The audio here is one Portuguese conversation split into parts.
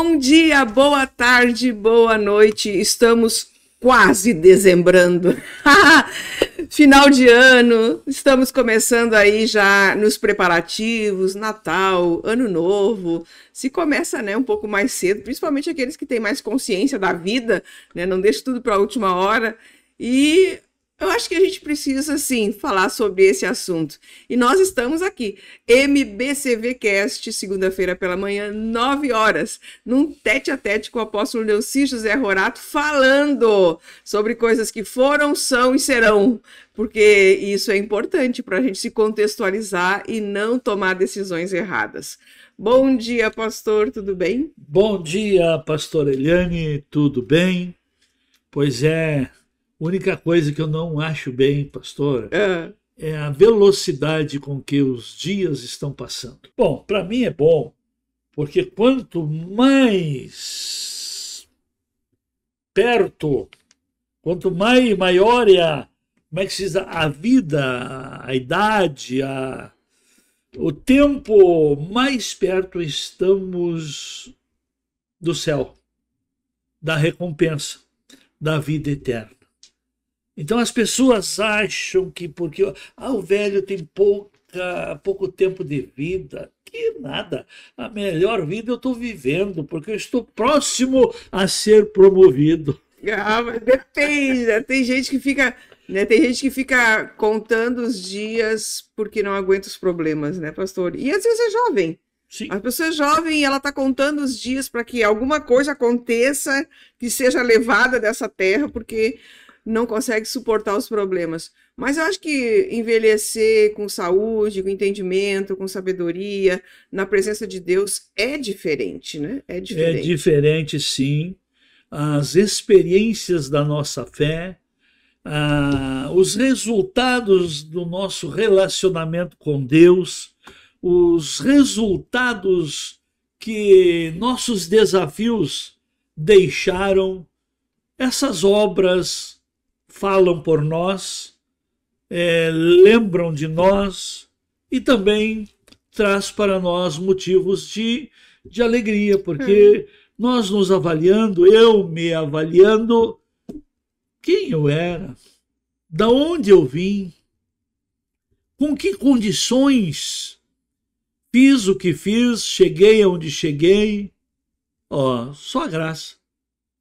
Bom dia, boa tarde, boa noite. Estamos quase dezembrando. Final de ano, estamos começando aí já nos preparativos, Natal, Ano Novo. Se começa, né, um pouco mais cedo, principalmente aqueles que têm mais consciência da vida, né, não deixa tudo para a última hora. E eu acho que a gente precisa, sim, falar sobre esse assunto. E nós estamos aqui, MBCVcast, segunda-feira pela manhã, 9 horas, num tete-a-tete com o apóstolo Neuci José Rorato, falando sobre coisas que foram, são e serão, porque isso é importante para a gente se contextualizar e não tomar decisões erradas. Bom dia, pastor, tudo bem? Bom dia, pastor Eliane, tudo bem? Pois é... A única coisa que eu não acho bem, pastor, é a velocidade com que os dias estão passando. Bom, para mim é bom, porque quanto mais perto, quanto maior é a vida, a idade, o tempo, mais perto estamos do céu, da recompensa, da vida eterna. Então as pessoas acham que porque o velho tem pouco tempo de vida, que nada, a melhor vida eu estou vivendo, porque eu estou próximo a ser promovido. Mas depende, né? Tem gente que fica, né? Tem gente que fica contando os dias porque não aguenta os problemas, né, pastor? E às vezes é jovem. Sim. A pessoa é jovem e ela está contando os dias para que alguma coisa aconteça, que seja levada dessa terra, porque não consegue suportar os problemas. Mas eu acho que envelhecer com saúde, com entendimento, com sabedoria, na presença de Deus, é diferente, né? É diferente. É diferente, sim. As experiências da nossa fé, os resultados do nosso relacionamento com Deus, os resultados que nossos desafios deixaram, essas obras falam por nós, lembram de nós e também traz para nós motivos de alegria, porque nós nos avaliando, eu me avaliando, quem eu era, da onde eu vim, com que condições fiz o que fiz, cheguei aonde cheguei, só a graça,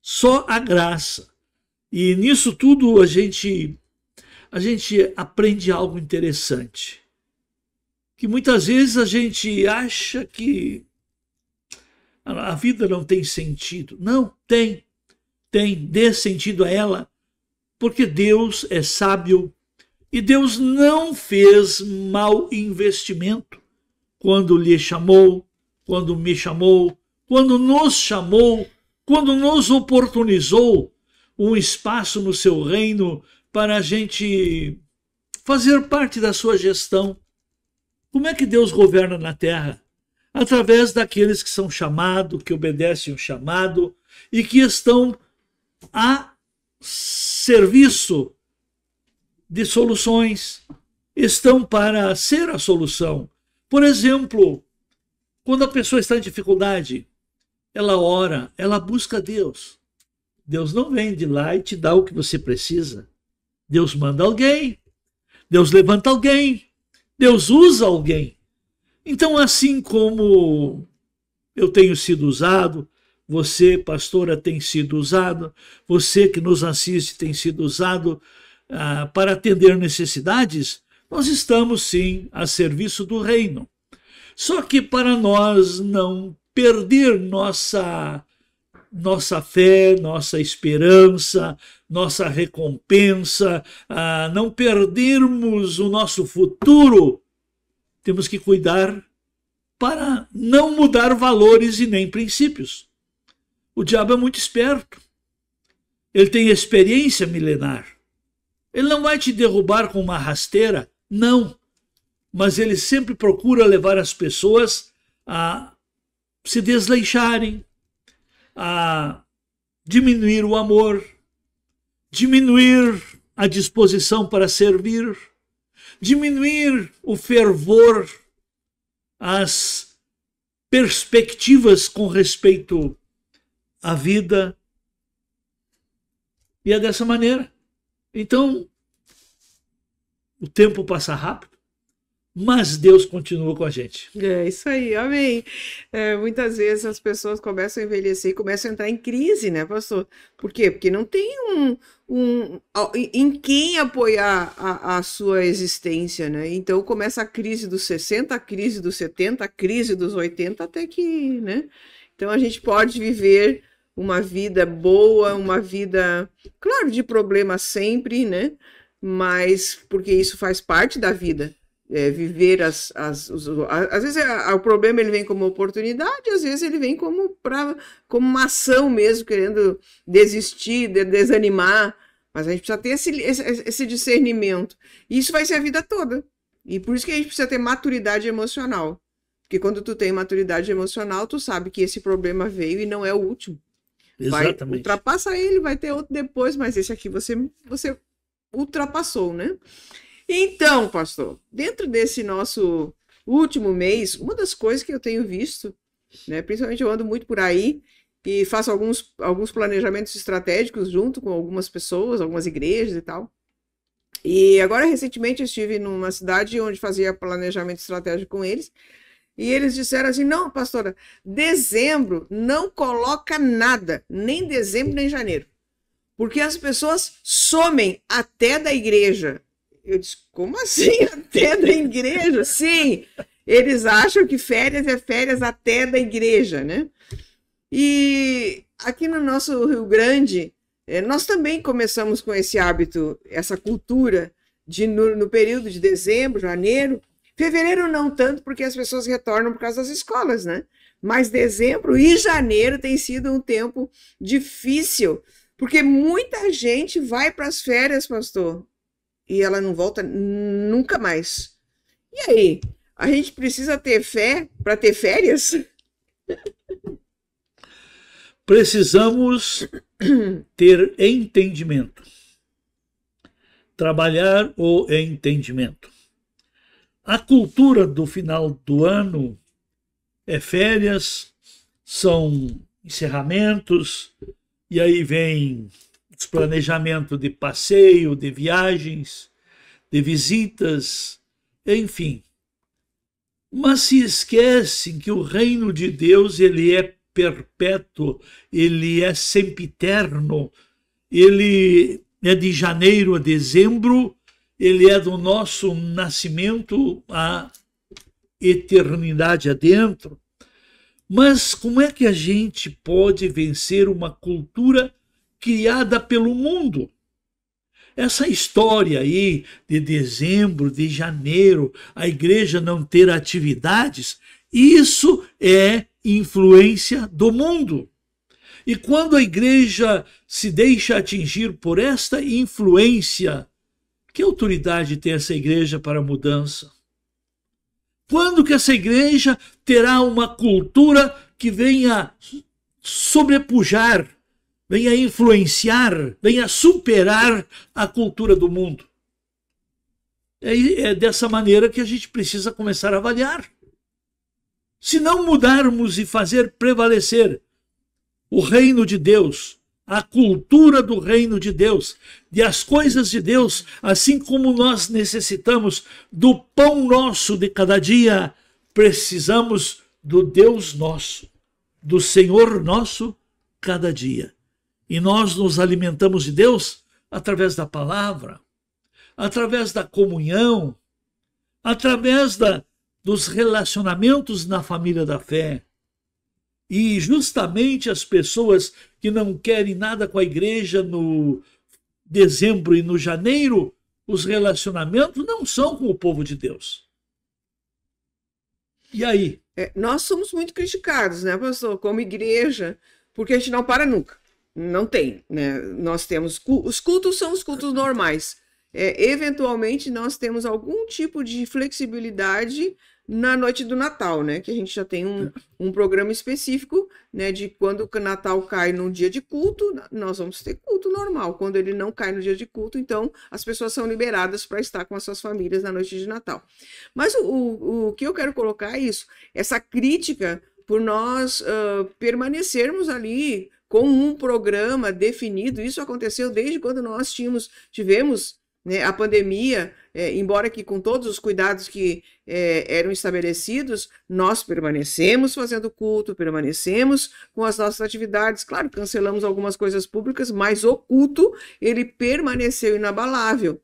só a graça. E nisso tudo a gente aprende algo interessante. Que muitas vezes a gente acha que a vida não tem sentido. Não, tem. Dê sentido a ela, porque Deus é sábio e Deus não fez mau investimento quando lhe chamou, quando me chamou, quando nos chamou, quando nos oportunizou um espaço no seu reino para a gente fazer parte da sua gestão. Como é que Deus governa na terra? Através daqueles que são chamados, que obedecem o chamado e que estão a serviço de soluções, estão para ser a solução. Por exemplo, quando a pessoa está em dificuldade, ela ora, ela busca Deus. Deus não vem de lá e te dá o que você precisa. Deus manda alguém, Deus levanta alguém, Deus usa alguém. Então, assim como eu tenho sido usado, você, pastora, tem sido usado, você que nos assiste tem sido usado para atender necessidades, nós estamos, sim, a serviço do reino. Só que para nós não perder nossa fé, nossa esperança, nossa recompensa, não perdermos o nosso futuro, temos que cuidar para não mudar valores e nem princípios. O diabo é muito esperto. Ele tem experiência milenar. Ele não vai te derrubar com uma rasteira, não. Mas ele sempre procura levar as pessoas a se desleixarem, a diminuir o amor, diminuir a disposição para servir, diminuir o fervor, as perspectivas com respeito a vida. E é dessa maneira. Então, o tempo passa rápido, mas Deus continua com a gente. É isso aí, amém. Muitas vezes as pessoas começam a envelhecer e começam a entrar em crise, né, pastor? Por quê? Porque não tem em quem apoiar a sua existência, né? Então começa a crise dos 60, a crise dos 70, a crise dos 80, até que, né? Então a gente pode viver uma vida boa, uma vida, claro, de problemas sempre, né? Mas porque isso faz parte da vida. Viver às vezes o problema ele vem como oportunidade, às vezes ele vem como uma ação mesmo, querendo desistir, desanimar, mas a gente precisa ter esse discernimento, e isso vai ser a vida toda, e por isso que a gente precisa ter maturidade emocional, porque quando tu tem maturidade emocional, tu sabe que esse problema veio e não é o último. Exatamente. Ultrapassa ele, vai ter outro depois, mas esse aqui você ultrapassou, né? Então, pastor, dentro desse nosso último mês, uma das coisas que eu tenho visto, né, principalmente eu ando muito por aí e faço alguns planejamentos estratégicos junto com algumas pessoas, algumas igrejas e tal. E agora, recentemente, eu estive numa cidade onde fazia planejamento estratégico com eles, e eles disseram assim, não, pastora, dezembro não coloca nada, nem dezembro nem janeiro, porque as pessoas somem até da igreja. Eu disse, como assim até da igreja? Sim, eles acham que férias é férias até da igreja, né? E aqui no nosso Rio Grande, nós também começamos com esse hábito, essa cultura de no período de dezembro, janeiro, fevereiro não tanto, porque as pessoas retornam por causa das escolas, né? Mas dezembro e janeiro tem sido um tempo difícil, porque muita gente vai para as férias, pastor, e ela não volta nunca mais. E aí? A gente precisa ter fé para ter férias? Precisamos ter entendimento. Trabalhar o entendimento. A cultura do final do ano é férias, são encerramentos, e aí vem planejamento de passeio, de viagens, de visitas, enfim. Mas se esquecem que o reino de Deus ele é perpétuo, ele é sempiterno, ele é de janeiro a dezembro, ele é do nosso nascimento à eternidade adentro. Mas como é que a gente pode vencer uma cultura criada pelo mundo? Essa história aí de dezembro, de janeiro, a igreja não ter atividades, isso é influência do mundo. E quando a igreja se deixa atingir por esta influência, que autoridade tem essa igreja para a mudança? Quando que essa igreja terá uma cultura que venha sobrepujar, venha influenciar, venha superar a cultura do mundo? É dessa maneira que a gente precisa começar a avaliar. Se não mudarmos e fazer prevalecer o reino de Deus, a cultura do reino de Deus, de as coisas de Deus, assim como nós necessitamos do pão nosso de cada dia, precisamos do Deus nosso, do Senhor nosso cada dia. E nós nos alimentamos de Deus através da palavra, através da comunhão, através dos relacionamentos na família da fé. E justamente as pessoas que não querem nada com a igreja no dezembro e no janeiro, os relacionamentos não são com o povo de Deus. E aí? Nós somos muito criticados, né, pastor, como igreja, porque a gente não para nunca. Não tem, né? Nós temos... Os cultos são os cultos normais. Eventualmente, nós temos algum tipo de flexibilidade na noite do Natal, né? Que a gente já tem um programa específico, né? De quando o Natal cai num dia de culto, nós vamos ter culto normal. Quando ele não cai no dia de culto, então as pessoas são liberadas para estar com as suas famílias na noite de Natal. Mas o que eu quero colocar é isso, essa crítica por nós permanecermos ali com um programa definido. Isso aconteceu desde quando nós tivemos, né, a pandemia, embora que com todos os cuidados que eram estabelecidos, nós permanecemos fazendo culto, permanecemos com as nossas atividades. Claro, cancelamos algumas coisas públicas, mas o culto, ele permaneceu inabalável.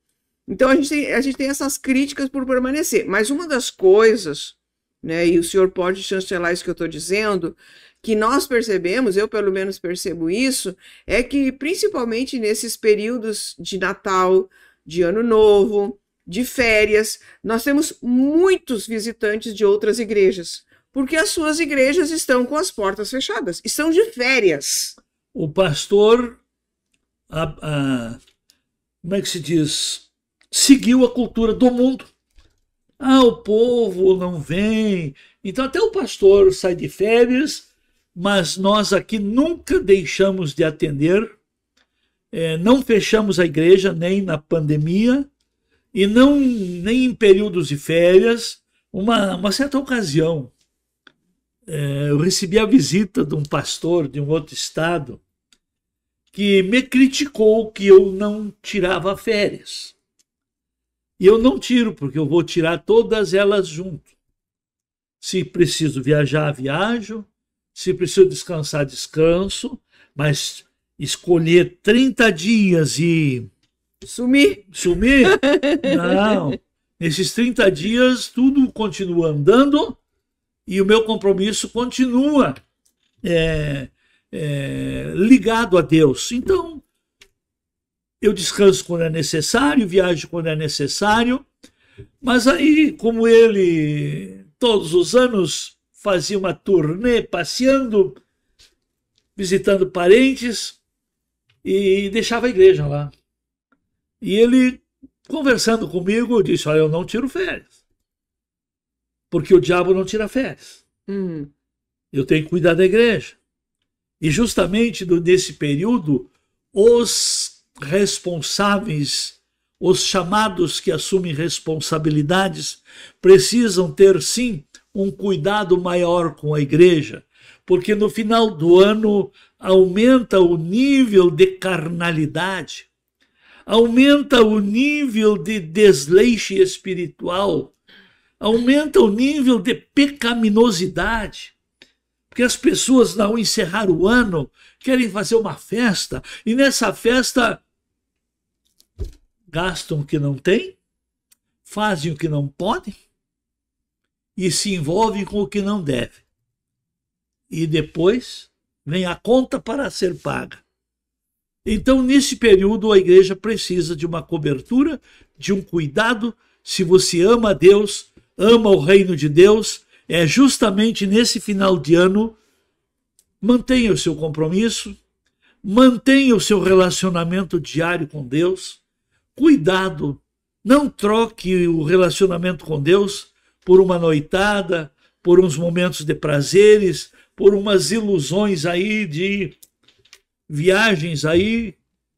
Então, a gente tem essas críticas por permanecer. Mas uma das coisas, né, e o senhor pode chancelar isso que eu estou dizendo, que nós percebemos, eu pelo menos percebo isso, é que principalmente nesses períodos de Natal, de Ano Novo, de férias, nós temos muitos visitantes de outras igrejas, porque as suas igrejas estão com as portas fechadas, estão de férias. O pastor, como é que se diz, seguiu a cultura do mundo. O povo não vem. Então até o pastor sai de férias, mas nós aqui nunca deixamos de atender, não fechamos a igreja nem na pandemia e nem em períodos de férias. Uma certa ocasião, eu recebi a visita de um pastor de um outro estado que me criticou que eu não tirava férias. E eu não tiro, porque eu vou tirar todas elas junto. Se preciso viajar, viajo. Se preciso descansar, descanso. Mas escolher 30 dias e... Sumir? Não. Nesses 30 dias, tudo continua andando e o meu compromisso continua ligado a Deus. Então, eu descanso quando é necessário, viajo quando é necessário, mas aí, como ele todos os anos fazia uma turnê, passeando, visitando parentes, e deixava a igreja lá. E ele, conversando comigo, disse: olha, eu não tiro férias, porque o diabo não tira férias. Eu tenho que cuidar da igreja. E justamente nesse período, os responsáveis, os chamados que assumem responsabilidades, precisam ter, sim, um cuidado maior com a igreja, porque no final do ano aumenta o nível de carnalidade, aumenta o nível de desleixo espiritual, aumenta o nível de pecaminosidade, porque as pessoas, ao encerrar o ano, querem fazer uma festa, e nessa festa gastam o que não tem, fazem o que não podem e se envolvem com o que não devem. E depois vem a conta para ser paga. Então, nesse período, a igreja precisa de uma cobertura, de um cuidado. Se você ama a Deus, ama o reino de Deus, é justamente nesse final de ano, mantenha o seu compromisso, mantenha o seu relacionamento diário com Deus. Cuidado, não troque o relacionamento com Deus por uma noitada, por uns momentos de prazeres, por umas ilusões aí de viagens aí,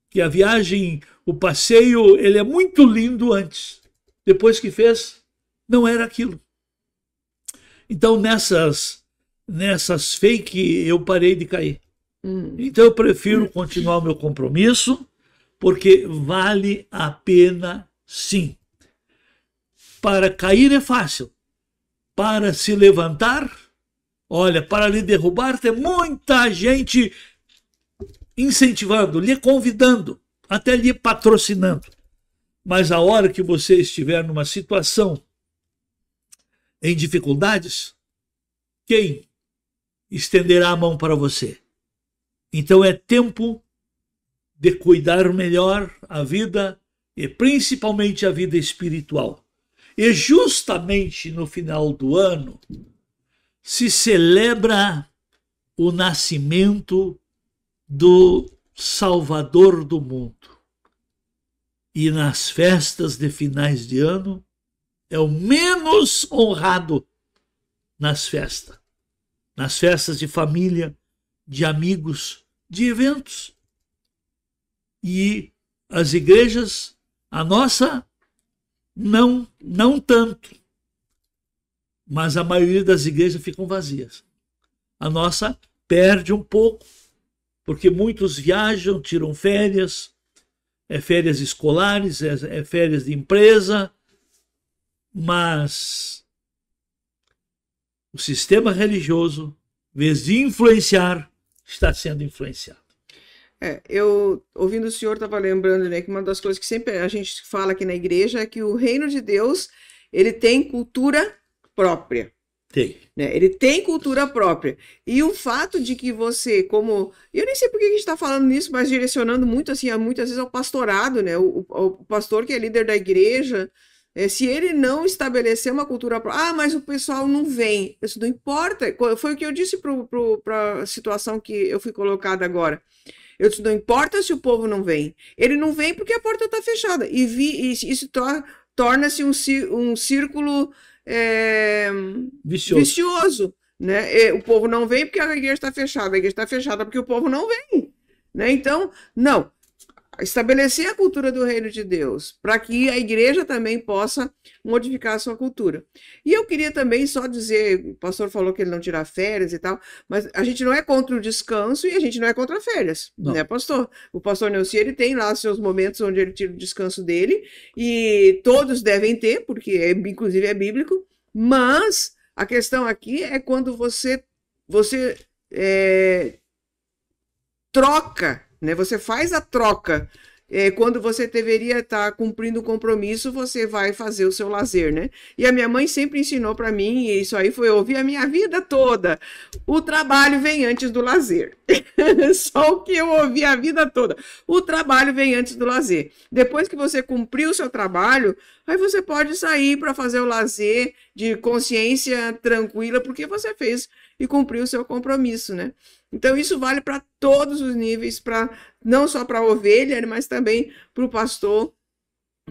que a viagem, o passeio, ele é muito lindo antes. Depois que fez, não era aquilo. Então nessas fake eu parei de cair. Então eu prefiro continuar o meu compromisso, porque vale a pena, sim. Para cair é fácil. Para se levantar, olha, para lhe derrubar, tem muita gente incentivando, lhe convidando, até lhe patrocinando. Mas a hora que você estiver numa situação em dificuldades, quem estenderá a mão para você? Então é tempo de cuidar melhor a vida, e principalmente a vida espiritual. E justamente no final do ano se celebra o nascimento do Salvador do mundo. E nas festas de finais de ano é o menos honrado nas festas de família, de amigos, de eventos. E as igrejas, a nossa, não tanto. Mas a maioria das igrejas ficam vazias. A nossa perde um pouco, porque muitos viajam, tiram férias, férias escolares, férias de empresa, mas o sistema religioso, em vez de influenciar, está sendo influenciado. Eu, ouvindo o senhor, estava lembrando, né, que uma das coisas que sempre a gente fala aqui na igreja é que o reino de Deus, ele tem cultura própria. Tem. Né? Ele tem cultura própria. E o fato de que você, como... Eu nem sei por que a gente está falando nisso, mas direcionando muito, assim, muitas vezes ao pastorado, né? O pastor que é líder da igreja, se ele não estabelecer uma cultura própria... mas o pessoal não vem. Isso não importa. Foi o que eu disse para a situação que eu fui colocada agora. Eu disse, não importa se o povo não vem. Ele não vem porque a porta está fechada. E isso torna-se um círculo vicioso. Né? O povo não vem porque a igreja está fechada. A igreja está fechada porque o povo não vem. Né? Então, não. Estabelecer a cultura do reino de Deus, para que a igreja também possa modificar a sua cultura. E eu queria também só dizer, o pastor falou que ele não tira férias e tal, mas a gente não é contra o descanso e a gente não é contra férias, não. Né, pastor? O pastor Neuci, ele tem lá seus momentos onde ele tira o descanso dele, e todos devem ter, porque inclusive é bíblico, mas a questão aqui é quando você troca, né? Você faz a troca. Quando você deveria estar cumprindo o compromisso, você vai fazer o seu lazer, né? E a minha mãe sempre ensinou para mim, e isso aí foi ouvir a minha vida toda: o trabalho vem antes do lazer. Só o que eu ouvi a vida toda. O trabalho vem antes do lazer. Depois que você cumpriu o seu trabalho, aí você pode sair para fazer o lazer de consciência tranquila, porque você fez e cumpriu o seu compromisso, né? Então, isso vale para todos os níveis, não só para a ovelha, mas também para o pastor,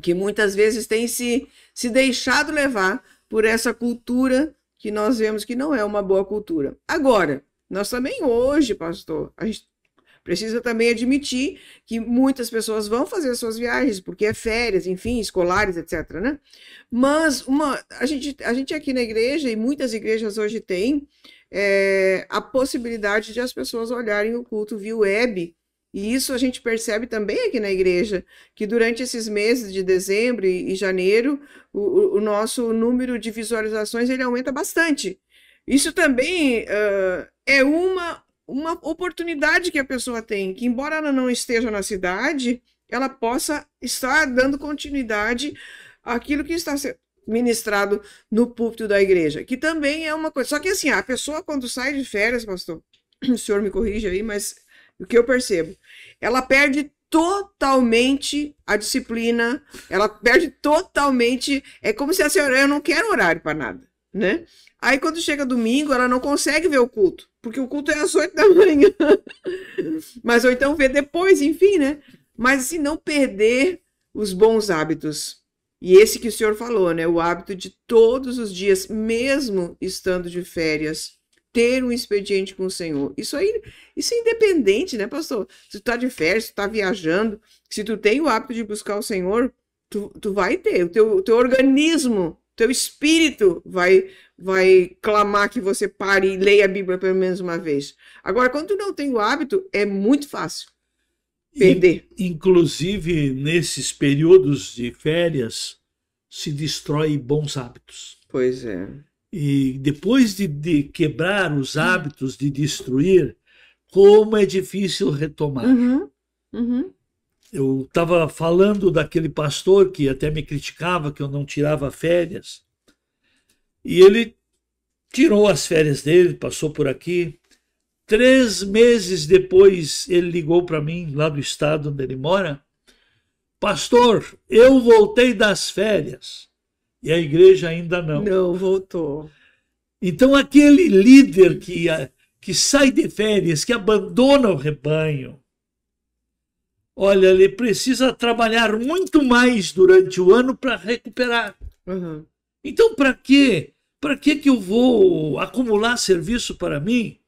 que muitas vezes tem se deixado levar por essa cultura que nós vemos que não é uma boa cultura. Agora, nós também hoje, pastor, a gente precisa também admitir que muitas pessoas vão fazer suas viagens, porque é férias, enfim, escolares, etc., né? Mas a gente aqui na igreja, e muitas igrejas hoje têm, a possibilidade de as pessoas olharem o culto via web, e isso a gente percebe também aqui na igreja, que durante esses meses de dezembro e janeiro, o nosso número de visualizações ele aumenta bastante. Isso também é uma oportunidade que a pessoa tem, que embora ela não esteja na cidade, ela possa estar dando continuidade àquilo que está sendo ministrado no púlpito da igreja, que também é uma coisa. Só que assim, a pessoa quando sai de férias, pastor, o senhor me corrige aí, mas o que eu percebo, ela perde totalmente a disciplina, ela perde totalmente, é como se a senhora, eu não quero horário para nada, né? Aí quando chega domingo, ela não consegue ver o culto, porque o culto é às 8 da manhã, mas ou então ver depois, enfim, né? Mas assim, não perder os bons hábitos. E esse que o senhor falou, né? O hábito de todos os dias, mesmo estando de férias, ter um expediente com o Senhor. Isso é independente, né, pastor? Se tu tá de férias, se tu tá viajando, se tu tem o hábito de buscar o Senhor, tu vai ter. O teu organismo, teu espírito vai clamar que você pare e leia a Bíblia pelo menos uma vez. Agora, quando tu não tem o hábito, é muito fácil perder. Inclusive, nesses períodos de férias, se destrói bons hábitos. Pois é. E depois de quebrar os hábitos, de destruir, como é difícil retomar. Eu estava falando daquele pastor que até me criticava que eu não tirava férias. E ele tirou as férias dele, passou por aqui. 3 meses depois, ele ligou para mim, lá do estado onde ele mora: pastor, eu voltei das férias. E a igreja ainda não. Não voltou. Então, aquele líder que sai de férias, que abandona o rebanho, olha, ele precisa trabalhar muito mais durante o ano para recuperar. Então, para quê? Para que eu vou acumular serviço para mim?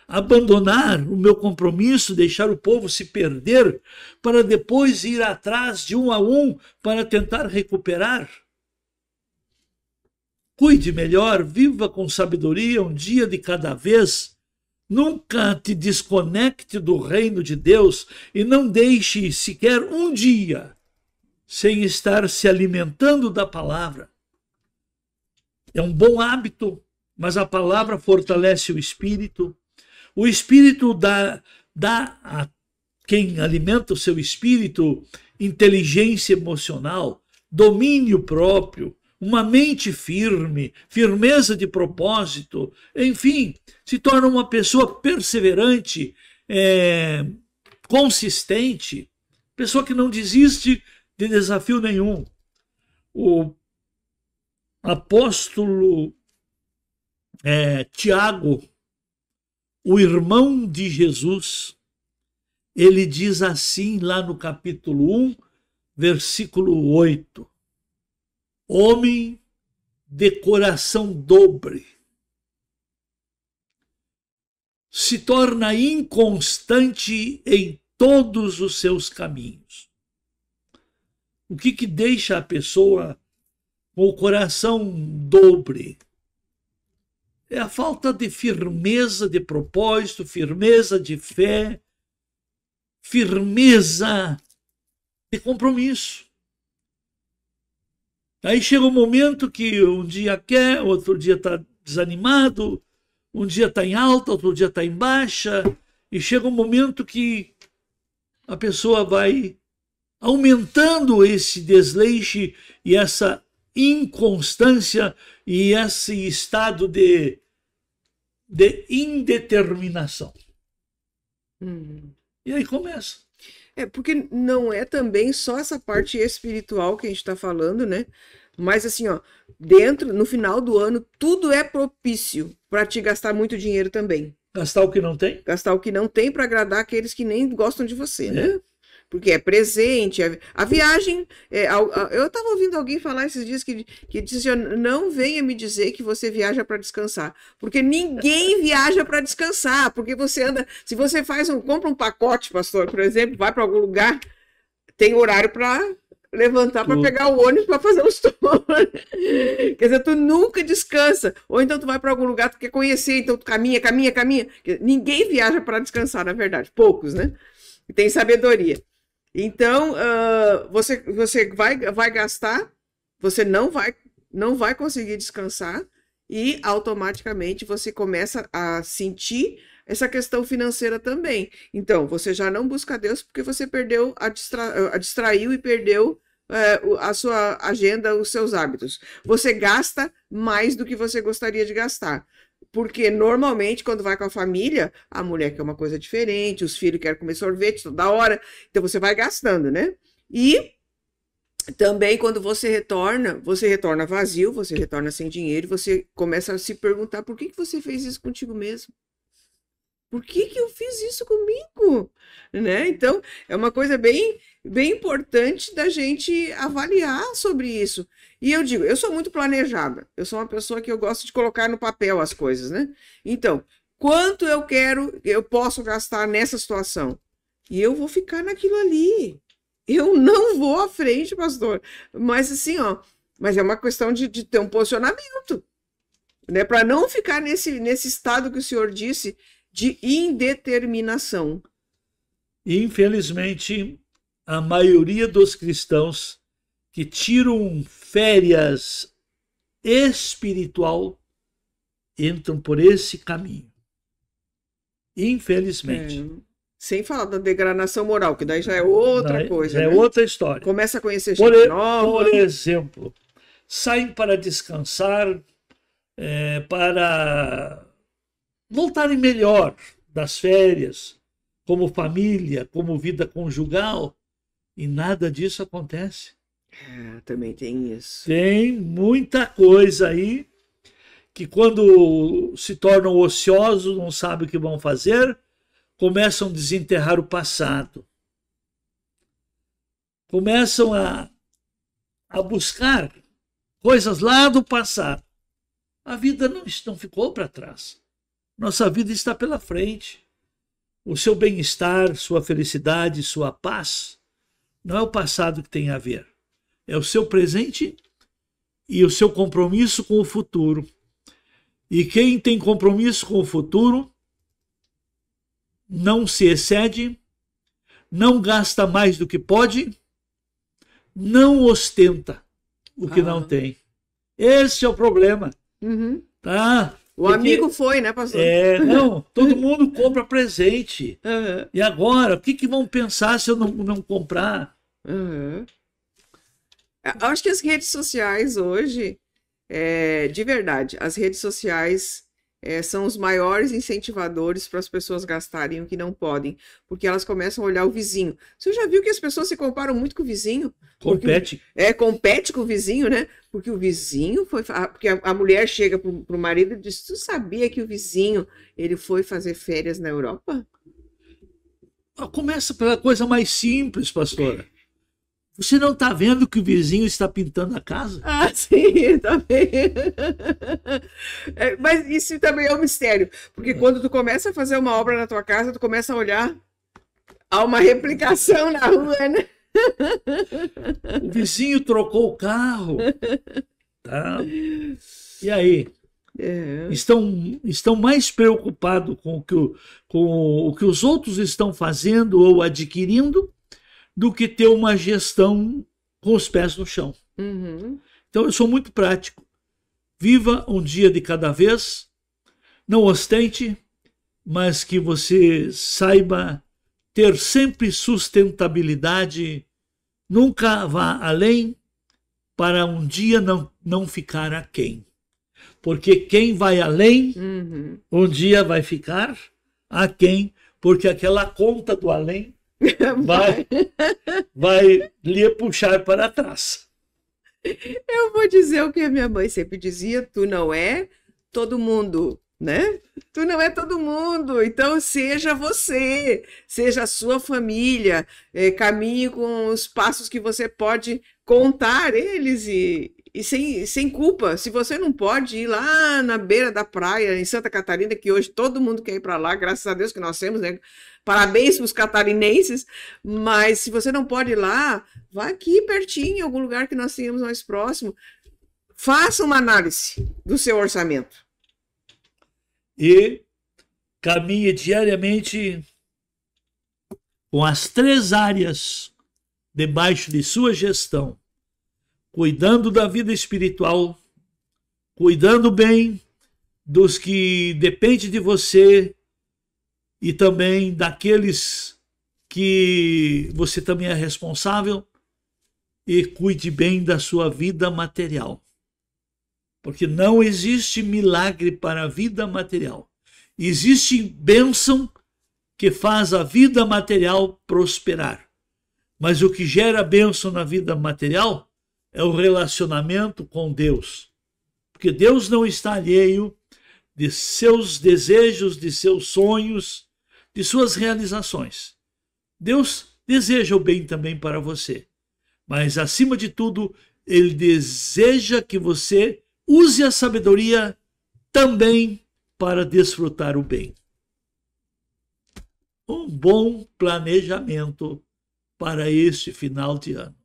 Abandonar o meu compromisso, deixar o povo se perder, para depois ir atrás de um a um para tentar recuperar? Cuide melhor, viva com sabedoria um dia de cada vez, Nunca te desconecte do reino de Deus e não deixe sequer um dia sem estar se alimentando da palavra. É um bom hábito, mas a palavra fortalece o espírito. O espírito dá a quem alimenta o seu espírito inteligência emocional, domínio próprio, uma mente firme, firmeza de propósito, enfim, se torna uma pessoa perseverante, consistente, pessoa que não desiste de desafio nenhum. O apóstolo Tiago, o irmão de Jesus, ele diz assim lá no capítulo 1, versículo 8: homem de coração dobre se torna inconstante em todos os seus caminhos. O que deixa a pessoa com o coração dobre? É a falta de firmeza de propósito, firmeza de fé, firmeza de compromisso. Aí chega um momento que um dia quer, outro dia está desanimado, um dia está em alta, outro dia está em baixa, e chega um momento que a pessoa vai aumentando esse desleixo e essa inconstância e esse estado de indeterminação. E aí começa. Porque não é também só essa parte espiritual que a gente está falando, né? Mas assim, ó, no final do ano, tudo é propício para te gastar muito dinheiro também. Gastar o que não tem? Gastar o que não tem para agradar aqueles que nem gostam de você, né? Porque é presente, a viagem... eu estava ouvindo alguém falar esses dias que disse assim, não venha me dizer que você viaja para descansar, porque ninguém viaja para descansar, porque você anda... Se você compra um pacote, pastor, por exemplo, vai para algum lugar, tem horário para levantar para pegar o ônibus para fazer os tours. Quer dizer, tu nunca descansa. Ou então tu vai para algum lugar, tu quer conhecer, então tu caminha. Ninguém viaja para descansar, na verdade. Poucos, né? E tem sabedoria. Então, você vai gastar, você não vai conseguir descansar e automaticamente você começa a sentir essa questão financeira também. Então, você já não busca Deus porque você perdeu, distraiu e perdeu a sua agenda, os seus hábitos. Você gasta mais do que você gostaria de gastar. Porque normalmente, quando vai com a família, a mulher quer uma coisa diferente, os filhos querem comer sorvete toda hora, então você vai gastando, né? E também quando você retorna vazio, você retorna sem dinheiro, você começa a se perguntar por que você fez isso contigo mesmo? Por que eu fiz isso comigo? Né? Então, é uma coisa bem importante da gente avaliar sobre isso. E eu digo, eu sou muito planejada. Eu sou uma pessoa que eu gosto de colocar no papel as coisas, né? Então, quanto eu posso gastar nessa situação? E eu vou ficar naquilo ali. Eu não vou à frente, pastor. Mas assim, mas é uma questão de ter um posicionamento, né? Para não ficar nesse estado que o senhor disse, de indeterminação. Infelizmente, a maioria dos cristãos que tiram férias espiritual entram por esse caminho. Infelizmente. Sem falar da degradação moral, que daí já é outra coisa. É, né? Outra história. Começa a conhecer gente nova. Por exemplo, saem para descansar, para voltarem melhor das férias, como família, como vida conjugal, e nada disso acontece. Também tem isso. Tem muita coisa aí que quando se tornam ociosos, não sabem o que vão fazer, começam a desenterrar o passado. Começam a buscar coisas lá do passado. A vida não ficou para trás. Nossa vida está pela frente. O seu bem-estar, sua felicidade, sua paz, não é o passado que tem a ver. É o seu presente e o seu compromisso com o futuro. E quem tem compromisso com o futuro não se excede, não gasta mais do que pode, não ostenta o que não tem. Esse é o problema. Uhum. Tá? O amigo foi, né, pastor? Não, todo mundo compra presente. Uhum. E agora, o que vão pensar se eu não comprar? Uhum. Eu acho que as redes sociais hoje, de verdade, as redes sociais são os maiores incentivadores para as pessoas gastarem o que não podem, porque elas começam a olhar o vizinho. Você já viu que as pessoas se comparam muito com o vizinho? Compete. Compete com o vizinho, né? Porque o vizinho foi... Porque a mulher chega para o marido e diz, tu sabia que o vizinho, ele foi fazer férias na Europa? Começa pela coisa mais simples, pastora. Você não está vendo que o vizinho está pintando a casa? Ah, sim, também. Mas isso também é um mistério, porque quando tu começa a fazer uma obra na tua casa, tu começa a olhar, há uma replicação na rua, né? O vizinho trocou o carro. Tá? E aí? Estão mais preocupados com o que os outros estão fazendo ou adquirindo do que ter uma gestão com os pés no chão. Uhum. Então eu sou muito prático. Viva um dia de cada vez, não ostente, mas que você saiba ter sempre sustentabilidade, nunca vá além para um dia não ficar aquém. Porque quem vai além, um dia vai ficar aquém, porque aquela conta do além vai lhe puxar para trás. Eu vou dizer o que a minha mãe sempre dizia, tu não é todo mundo, né? Tu não é todo mundo, então seja você, seja a sua família, caminhe com os passos que você pode contar eles e sem culpa. Se você não pode ir lá na beira da praia, em Santa Catarina, que hoje todo mundo quer ir para lá, graças a Deus que nós temos, né? Parabéns para os catarinenses, mas se você não pode ir lá, vá aqui pertinho, em algum lugar que nós tenhamos mais próximo. Faça uma análise do seu orçamento. E caminhe diariamente com as 3 áreas debaixo de sua gestão, cuidando da vida espiritual, cuidando bem dos que dependem de você e também daqueles que você também é responsável, e cuide bem da sua vida material. Porque não existe milagre para a vida material. Existe bênção que faz a vida material prosperar. Mas o que gera bênção na vida material é o relacionamento com Deus. Porque Deus não está alheio de seus desejos, de seus sonhos, de suas realizações. Deus deseja o bem também para você. Mas, acima de tudo, Ele deseja que você use a sabedoria também para desfrutar o bem. Um bom planejamento para este final de ano.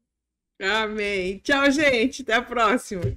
Amém. Tchau, gente. Até a próxima.